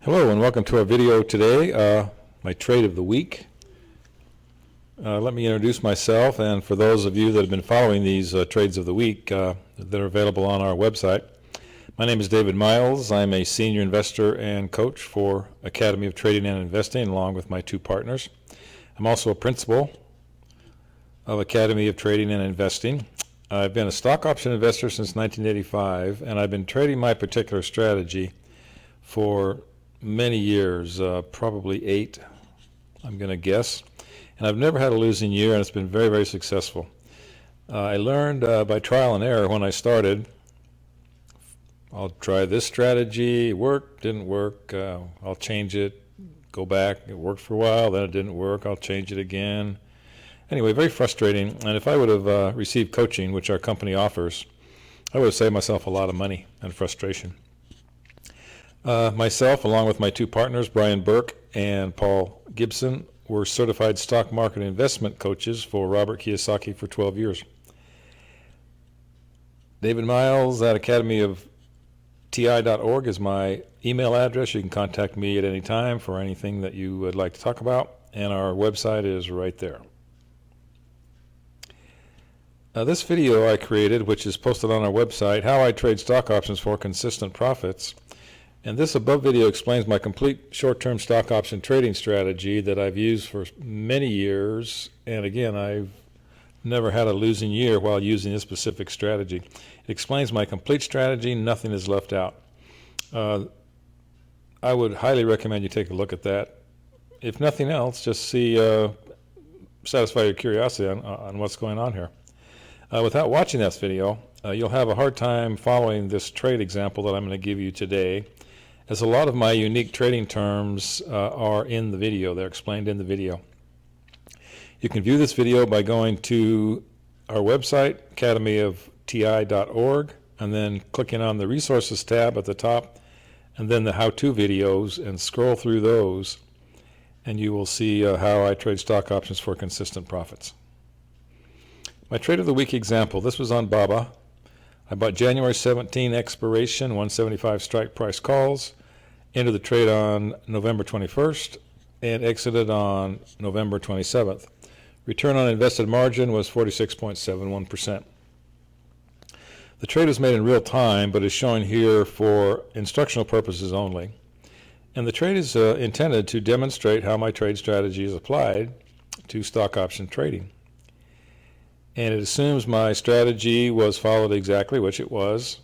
Hello and welcome to our video today, my trade of the week. Let me introduce myself, and for those of you that have been following these trades of the week that are available on our website. My name is David Miles. I'm a senior investor and coach for Academy of Trading and Investing along with my two partners. I'm also a principal of Academy of Trading and Investing. I've been a stock option investor since 1985, and I've been trading my particular strategy for many years, probably 8, I'm going to guess. And I've never had a losing year, and it's been very, very successful. I learned by trial and error when I started. I'll try this strategy, it worked, didn't work, I'll change it, go back, it worked for a while, then it didn't work, I'll change it again. Anyway, very frustrating, and if I would have received coaching, which our company offers, I would have saved myself a lot of money and frustration. Myself, along with my two partners, Brian Burke and Paul Gibson, were certified stock market investment coaches for Robert Kiyosaki for 12 years. David Miles at academyofti.org is my email address. You can contact me at any time for anything that you would like to talk about, and our website is right there. This video I created, which is posted on our website, How I Trade Stock Options for Consistent Profits. And this above video explains my complete short-term stock option trading strategy that I've used for many years. And again, I've never had a losing year while using this specific strategy. It explains my complete strategy. Nothing is left out. I would highly recommend you take a look at that. If nothing else, just see, satisfy your curiosity on what's going on here. Without watching this video, you'll have a hard time following this trade example that I'm going to give you today, as a lot of my unique trading terms are in the video. They're explained in the video. You can view this video by going to our website, academyofti.org, and then clicking on the Resources tab at the top, and then the how-to videos, and scroll through those, and you will see how I trade stock options for consistent profits. My trade of the week example, this was on BABA. I bought January 17 expiration, 175 strike price calls, entered the trade on November 21st, and exited on November 27th. Return on invested margin was 46.71%. The trade was made in real time, but is shown here for instructional purposes only. And the trade is intended to demonstrate how my trade strategy is applied to stock option trading. And it assumes my strategy was followed exactly, which it was,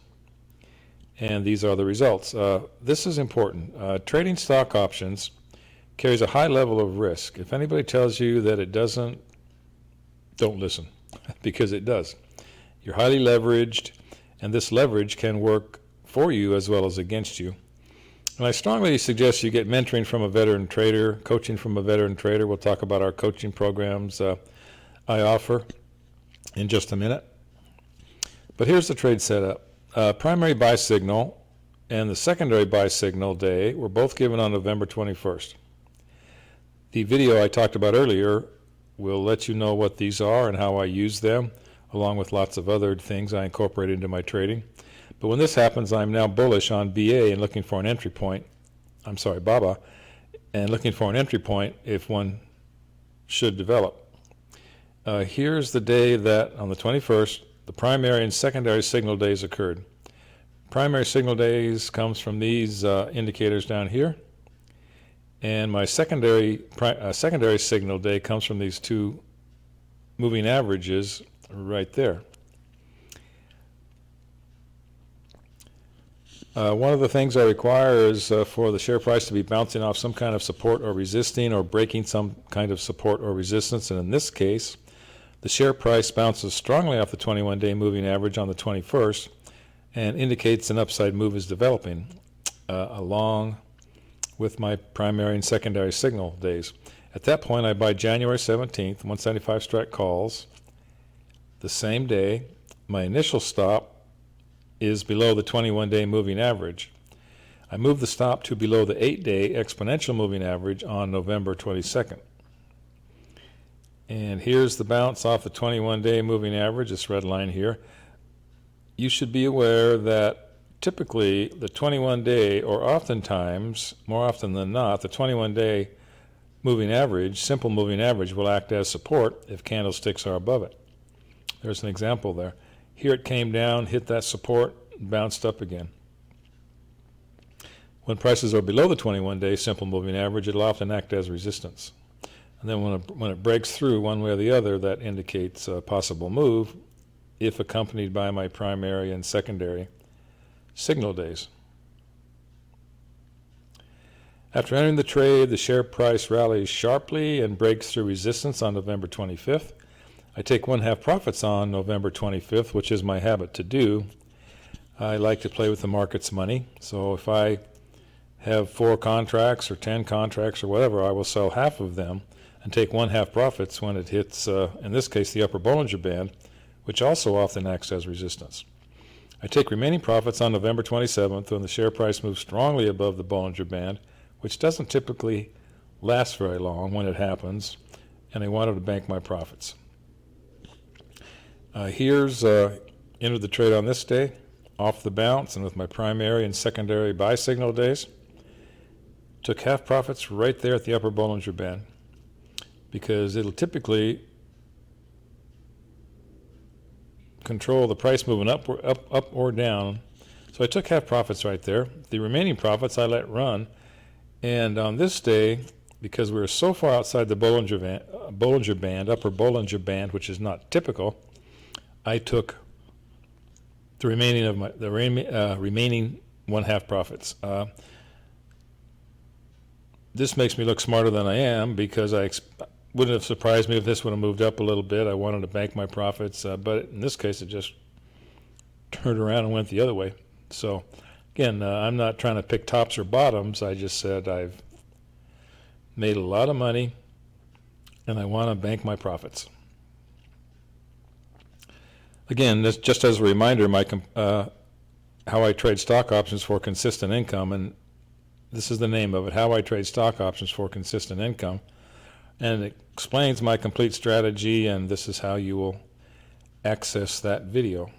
and these are the results. This is important. Trading stock options carries a high level of risk. If anybody tells you that it doesn't, don't listen, because it does. You're highly leveraged, and this leverage can work for you as well as against you. And I strongly suggest you get mentoring from a veteran trader, coaching from a veteran trader. We'll talk about our coaching programs I offer in just a minute. But here's the trade setup. Primary buy signal and the secondary buy signal day were both given on November 21st. The video I talked about earlier will let you know what these are and how I use them, along with lots of other things I incorporate into my trading. But when this happens, I'm now bullish on BA and looking for an entry point. BABA, and looking for an entry point if one should develop. Here's the day that, on the 21st, the primary and secondary signal days occurred. Primary signal days comes from these indicators down here, and my secondary signal day comes from these two moving averages right there. One of the things I require is for the share price to be bouncing off some kind of support or resisting, or breaking some kind of support or resistance, and in this case, the share price bounces strongly off the 21-day moving average on the 21st and indicates an upside move is developing along with my primary and secondary signal days. At that point, I buy January 17th, 175 strike calls. The same day, my initial stop is below the 21-day moving average. I move the stop to below the 8-day exponential moving average on November 22nd. And here's the bounce off the 21-day moving average, this red line here. You should be aware that typically the 21-day, or oftentimes, more often than not, the 21-day moving average, simple moving average, will act as support if candlesticks are above it. There's an example there. Here it came down, hit that support, bounced up again. When prices are below the 21-day simple moving average, it'll often act as resistance. And then when it breaks through one way or the other, that indicates a possible move if accompanied by my primary and secondary signal days. After entering the trade, the share price rallies sharply and breaks through resistance on November 25th. I take 1/2 profits on November 25th, which is my habit to do. I like to play with the market's money, so if I have 4 contracts or 10 contracts or whatever, I will sell half of them and take 1/2 profits when it hits, in this case, the upper Bollinger Band, which also often acts as resistance. I take remaining profits on November 27th when the share price moves strongly above the Bollinger Band, which doesn't typically last very long when it happens, and I wanted to bank my profits. Here's entered the trade on this day, off the bounce, and with my primary and secondary buy signal days. Took half profits right there at the upper Bollinger Band, because it'll typically control the price moving up or down. So I took half profits right there. The remaining profits I let run, and on this day, because we were so far outside the Bollinger Band, upper Bollinger Band, which is not typical, I took the remaining of my remaining 1/2 profits. This makes me look smarter than I am, because wouldn't have surprised me if this would have moved up a little bit. I wanted to bank my profits, but in this case, it just turned around and went the other way. So, again, I'm not trying to pick tops or bottoms. I just said I've made a lot of money, and I want to bank my profits. Again, this, just as a reminder, how I trade stock options for consistent income, and this is the name of it, How I Trade Stock Options for Consistent Income. And it explains my complete strategy, and this is how you will access that video.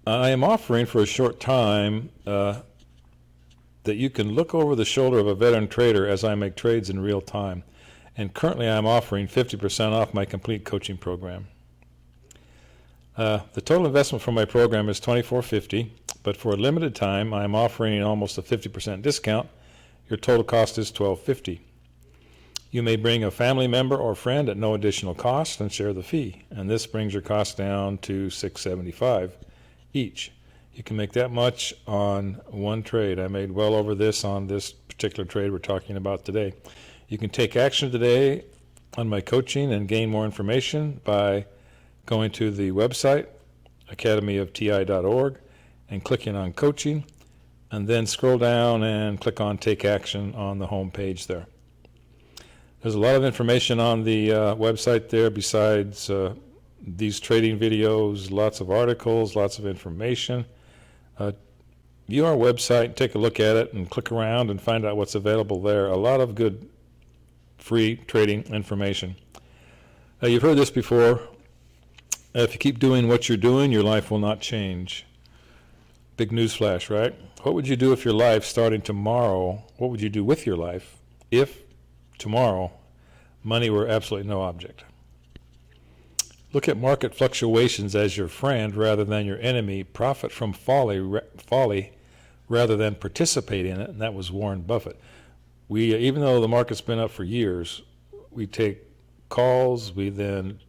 I am offering for a short time that you can look over the shoulder of a veteran trader as I make trades in real time. And currently I'm offering 50% off my complete coaching program. The total investment for my program is $24.50, but for a limited time I'm offering almost a 50% discount. Your total cost is $12.50. You may bring a family member or friend at no additional cost and share the fee, and this brings your cost down to $6.75 each. You can make that much on one trade. I made well over this on this particular trade we're talking about today. You can take action today on my coaching and gain more information by going to the website, academyofti.org, and clicking on coaching, and then scroll down and click on Take Action on the home page there. There's a lot of information on the website there besides these trading videos, lots of articles, lots of information. View our website, take a look at it, and click around and find out what's available there. A lot of good free trading information. You've heard this before. If you keep doing what you're doing, your life will not change. Big news flash, right? What would you do if your life starting tomorrow, what would you do with your life if tomorrow money were absolutely no object? Look at market fluctuations as your friend rather than your enemy. Profit from folly rather than participate in it, and that was Warren Buffett. Even though the market's been up for years, we take calls, we then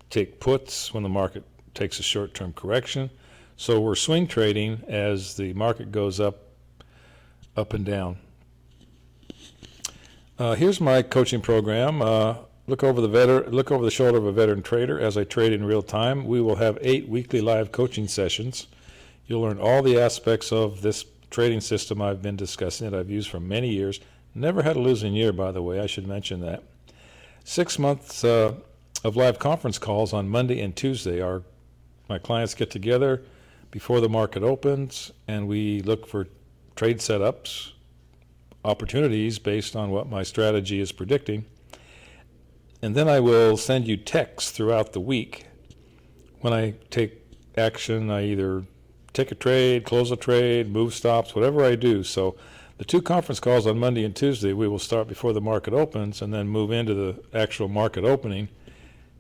take puts when the market takes a short-term correction. So we're swing trading as the market goes up and down. Here's my coaching program. Look over the shoulder of a veteran trader as I trade in real time. We will have 8 weekly live coaching sessions. You'll learn all the aspects of this trading system I've been discussing that I've used for many years. Never had a losing year, by the way. I should mention that. 6 months of live conference calls on Monday and Tuesday. My clients get together before the market opens, and we look for trade setups, opportunities based on what my strategy is predicting. And then I will send you texts throughout the week when I take action. I either take a trade, close a trade, move stops, whatever I do. So the 2 conference calls on Monday and Tuesday, we will start before the market opens and then move into the actual market opening,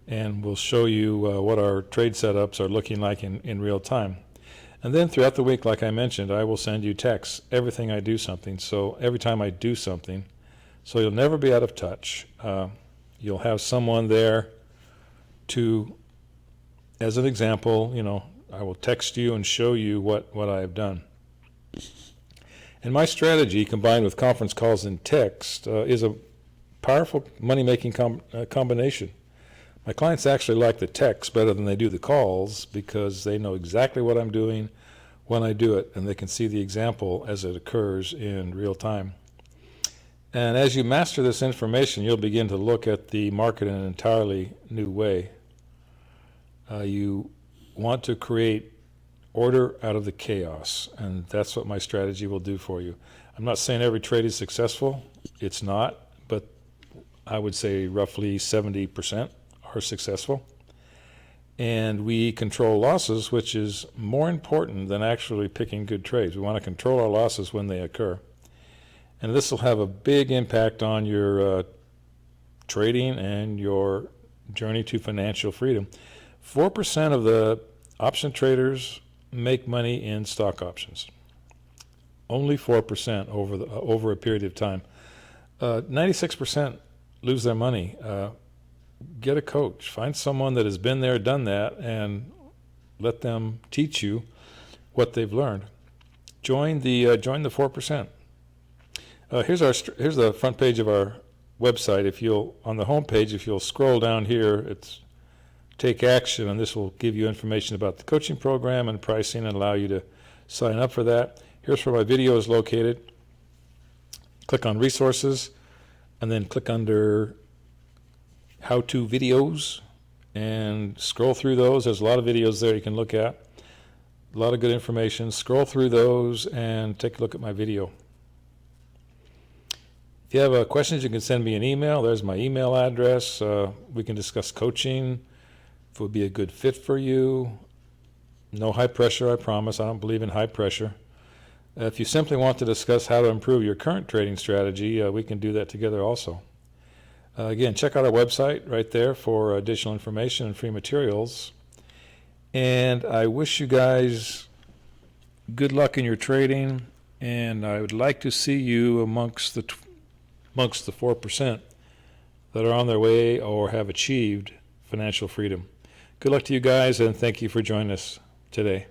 and we'll show you what our trade setups are looking like in real time. And then throughout the week, like I mentioned, I will send you texts everything I do something. So every time I do something, so you'll never be out of touch. You'll have someone there to, as an example, I will text you and show you what I have done. And my strategy, combined with conference calls and text, is a powerful money-making combination. My clients actually like the text better than they do the calls because they know exactly what I'm doing when I do it, and they can see the example as it occurs in real time. And as you master this information, you'll begin to look at the market in an entirely new way. You want to create order out of the chaos, and that's what my strategy will do for you. I'm not saying every trade is successful. It's not, but I would say roughly 70% are successful. And we control losses, which is more important than actually picking good trades. We want to control our losses when they occur. And this will have a big impact on your trading and your journey to financial freedom. 4% of the option traders make money in stock options. Only 4% over a period of time. 96% lose their money. Get a coach. Find someone that has been there, done that, and let them teach you what they've learned. Join the 4%. Here's the front page of our website. On the home page, if you'll scroll down here, it's Take Action, and this will give you information about the coaching program and pricing and allow you to sign up for that. Here's where my video is located. Click on Resources, and then click under How-To Videos, and scroll through those. There's a lot of videos there you can look at. A lot of good information. Scroll through those and take a look at my video. If you have questions, you can send me an email. There's my email address. We can discuss coaching, if it would be a good fit for you. No high pressure, I promise. I don't believe in high pressure. If you simply want to discuss how to improve your current trading strategy, we can do that together also. Again, check out our website right there for additional information and free materials. And I wish you guys good luck in your trading, and I would like to see you amongst the 4% that are on their way or have achieved financial freedom. Good luck to you guys, and thank you for joining us today.